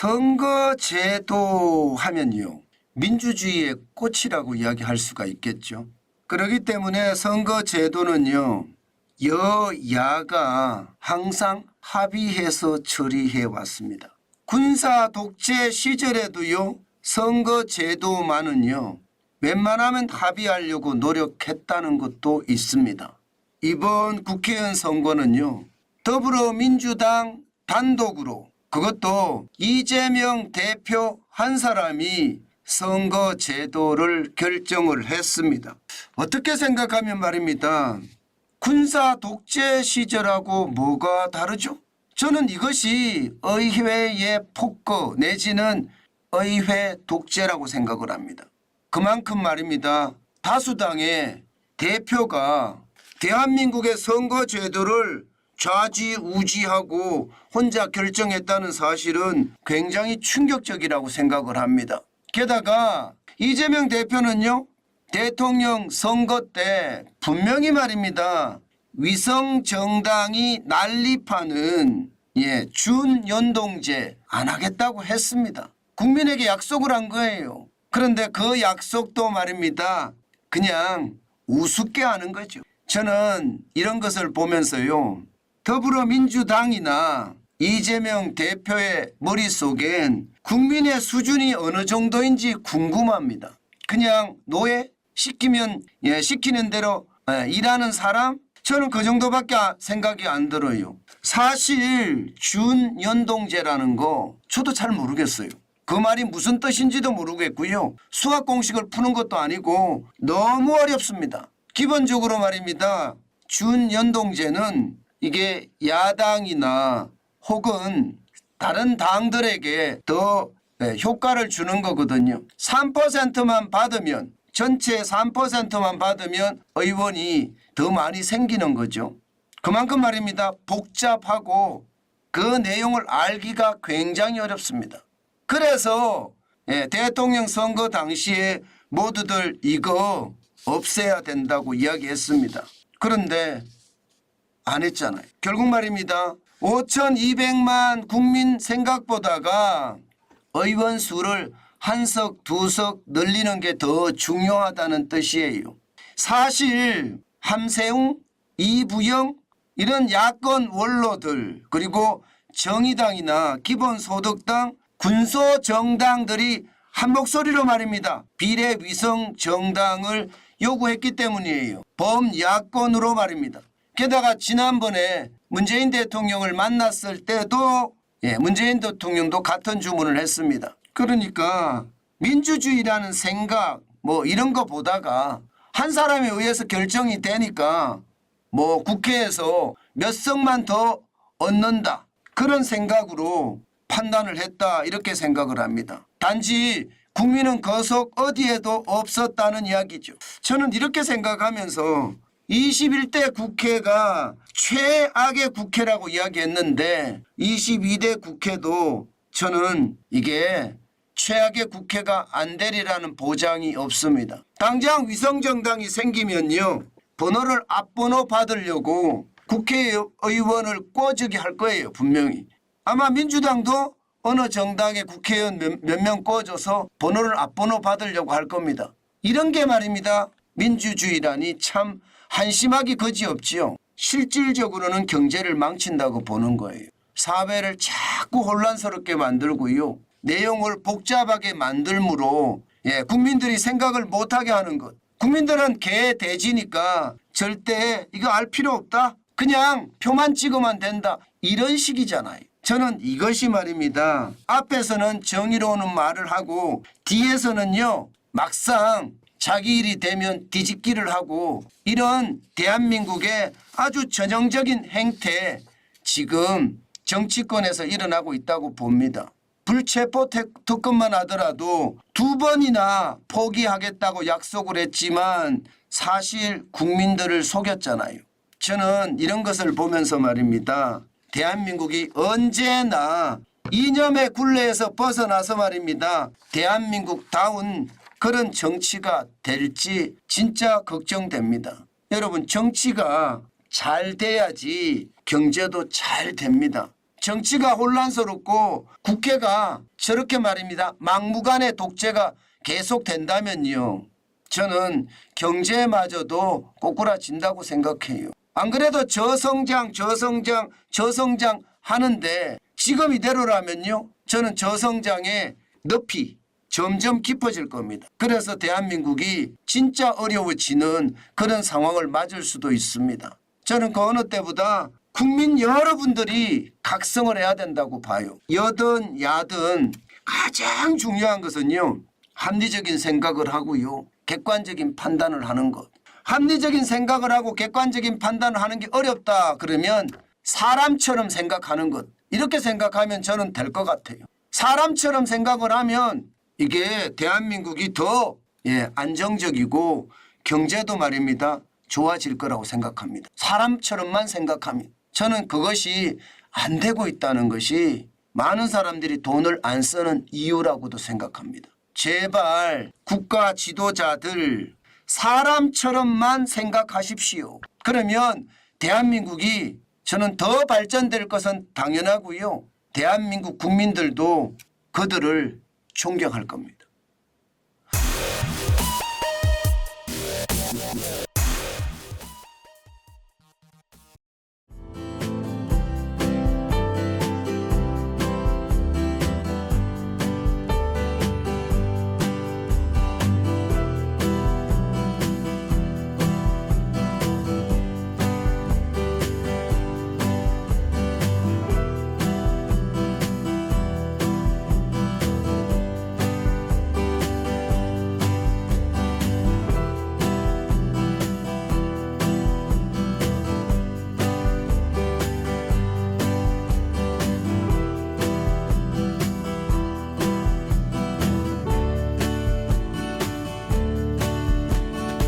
선거제도 하면요, 민주주의의 꽃이라고 이야기할 수가 있겠죠. 그렇기 때문에 선거제도는요, 여야가 항상 합의해서 처리해 왔습니다. 군사 독재 시절에도요, 선거제도만은요, 웬만하면 합의하려고 노력했다는 것도 있습니다. 이번 국회의원 선거는요, 더불어민주당 단독으로, 그것도 이재명 대표 한 사람이 선거제도를 결정을 했습니다. 어떻게 생각하면 말입니다. 군사 독재 시절하고 뭐가 다르죠? 저는 이것이 의회의 폭거 내지는 의회 독재라고 생각을 합니다. 그만큼 말입니다. 다수당의 대표가 대한민국의 선거제도를 좌지우지하고 혼자 결정했다는 사실은 굉장히 충격적이라고 생각을 합니다. 게다가 이재명 대표는요, 대통령 선거 때 분명히 말입니다. 위성정당이 난립하는 준연동제 안 하겠다고 했습니다. 국민에게 약속을 한 거예요. 그런데 그 약속도 말입니다. 그냥 우습게 하는 거죠. 저는 이런 것을 보면서요, 더불어민주당이나 이재명 대표의 머릿속엔 국민의 수준이 어느 정도인지 궁금합니다. 그냥 노예? 시키면 시키는 대로 일하는 사람? 저는 그 정도밖에 생각이 안 들어요. 사실 준연동제라는 거 저도 잘 모르겠어요. 그 말이 무슨 뜻인지도 모르겠고요. 수학 공식을 푸는 것도 아니고 너무 어렵습니다. 기본적으로 말입니다. 준연동제는 이게 야당이나 혹은 다른 당들에게 더 효과를 주는 거거든요. 3%만 받으면, 전체 3%만 받으면 의원이 더 많이 생기는 거죠. 그만큼 말입니다. 복잡하고 그 내용을 알기가 굉장히 어렵습니다. 그래서 대통령 선거 당시에 모두들 이거 없애야 된다고 이야기했습니다. 그런데 안 했잖아요. 결국 말입니다. 5,200만 국민 생각보다가 의원 수를 한석 두석 늘리는 게 더 중요하다는 뜻이에요. 사실 함세웅, 이부영 이런 야권 원로들, 그리고 정의당이나 기본소득당, 군소정당들이 한 목소리로 말입니다. 비례위성정당을 요구했기 때문이에요. 범야권으로 말입니다. 게다가 지난번에 문재인 대통령을 만났을 때도 문재인 대통령도 같은 주문을 했습니다. 그러니까 민주주의라는 생각 이런 거 보다가 한 사람에 의해서 결정이 되니까 국회에서 몇 석만 더 얻는다, 그런 생각으로 판단을 했다, 이렇게 생각을 합니다. 단지 국민은 그 속 어디에도 없었다는 이야기죠. 저는 이렇게 생각하면서 21대 국회가 최악의 국회라고 이야기했는데 22대 국회도 저는 이게 최악의 국회가 안 되리라는 보장이 없습니다. 당장 위성정당이 생기면요, 번호를 앞번호 받으려고 국회의원을 꿔주게 할 거예요. 분명히. 아마 민주당도 어느 정당의 국회의원 몇 명 꿔줘서 번호를 앞번호 받으려고 할 겁니다. 이런 게 말입니다. 민주주의라니 참 한심하기 거지없지요. 실질적으로는 경제를 망친다고 보는 거예요. 사회를 자꾸 혼란스럽게 만들고요, 내용을 복잡하게 만들므로 국민들이 생각을 못하게 하는 것. 국민들은 개돼지니까 절대 이거 알 필요 없다, 그냥 표만 찍으면 된다, 이런 식이잖아요. 저는 이것이 말입니다. 앞에서는 정의로운 말을 하고 뒤에서는요, 막상 자기 일이 되면 뒤집기를 하고, 이런 대한민국의 아주 전형적인 행태, 지금 정치권에서 일어나고 있다고 봅니다. 불체포 특검만 하더라도 2번이나 포기하겠다고 약속을 했지만 사실 국민들을 속였잖아요. 저는 이런 것을 보면서 말입니다. 대한민국이 언제나 이념의 굴레에서 벗어나서 말입니다. 대한민국다운 그런 정치가 될지 진짜 걱정됩니다. 여러분, 정치가 잘 돼야지 경제도 잘 됩니다. 정치가 혼란스럽고 국회가 저렇게 말입니다. 막무가내 독재가 계속된다면요. 저는 경제마저도 꼬꾸라진다고 생각해요. 안 그래도 저성장 하는데 지금 이대로라면요. 저는 저성장의 늪이 점점 깊어질 겁니다. 그래서 대한민국이 진짜 어려워지는 그런 상황을 맞을 수도 있습니다. 저는 그 어느 때보다 국민 여러분들이 각성을 해야 된다고 봐요. 여든 야든 가장 중요한 것은요. 합리적인 생각을 하고요. 객관적인 판단을 하는 것. 합리적인 생각을 하고 객관적인 판단을 하는 게 어렵다 그러면 사람처럼 생각하는 것. 이렇게 생각하면 저는 될 것 같아요. 사람처럼 생각을 하면 이게 대한민국이 더 안정적이고 경제도 말입니다. 좋아질 거라고 생각합니다. 사람처럼만 생각하면. 저는 그것이 안 되고 있다는 것이 많은 사람들이 돈을 안 쓰는 이유라고도 생각합니다. 제발 국가 지도자들 사람처럼만 생각하십시오. 그러면 대한민국이 저는 더 발전될 것은 당연하고요. 대한민국 국민들도 그들을 존경할 겁니다.